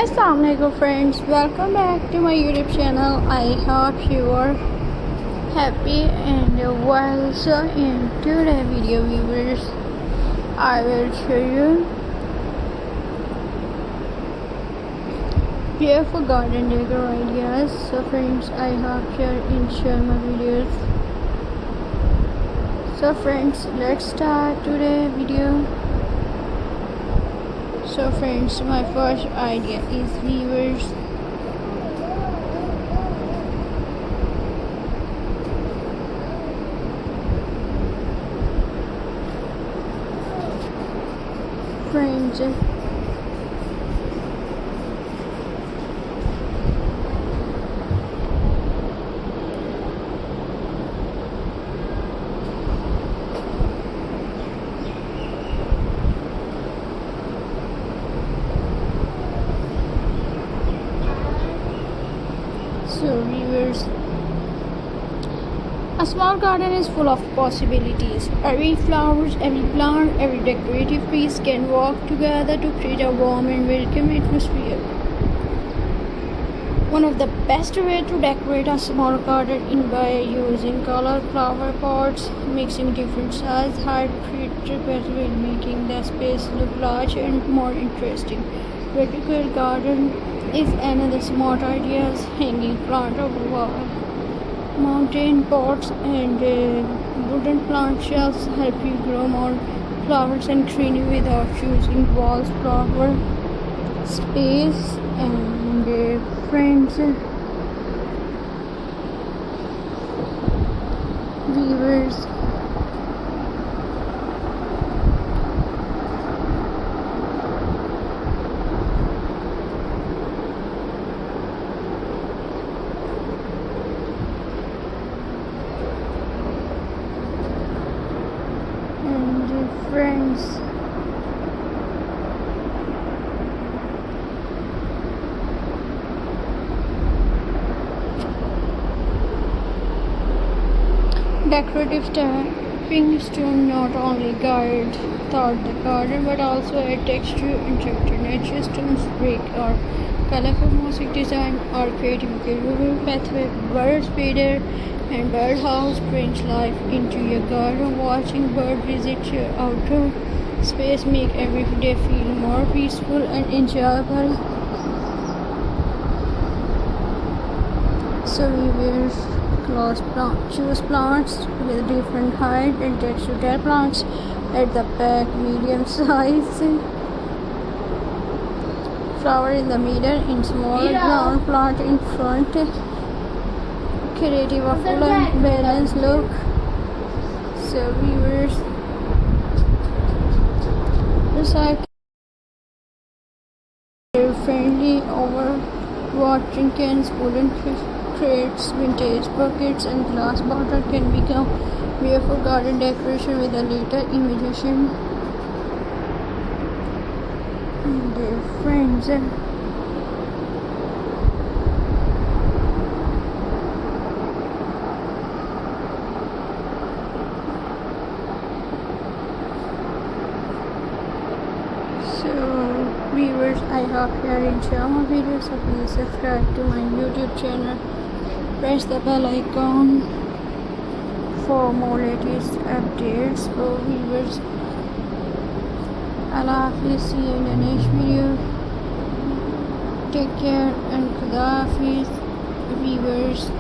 Assalamualaikum friends, welcome back to my YouTube channel. I hope you are happy and well. So in today's video viewers, I will show you beautiful garden decor ideas. So friends, I hope you enjoy my videos. So friends, let's start today's video. So friends, my first idea is viewers. Friends, so viewers, a small garden is full of possibilities. Every flowers, every plant, every decorative piece can work together to create a warm and welcoming atmosphere. One of the best ways to decorate a small garden is by using colored flower pots, mixing different size, height, will making the space look large and more interesting. Vertical garden is another smart idea. Hanging plant over wall, mountain pots and wooden plant shelves help you grow more flowers and greenery without using walls flower space. And friends, viewers, friends, decorative stepping stone not only guide thought the garden but also add texture and character. Nature stones brick or colorful mosaic design or creative rural pathway, birds feeder and birdhouse brings life into your garden. Watching bird visit your outdoor space make every day feel more peaceful and enjoyable. So we will choose plants with different height and texture. Get plants at the back, medium size, flower in the middle, in small ground plant in front. Creative, a full and balanced look. So viewers, recycle friendly over watering cans, wooden crates, vintage buckets and glass bottle can become beautiful garden decoration with a little imagination. And their friends, viewers, I hope you are enjoying my video, so please subscribe to my YouTube channel, press the bell icon for more latest updates. So viewers, Allah Hafiz, see you in the next video. Take care and Khuda Hafiz, viewers.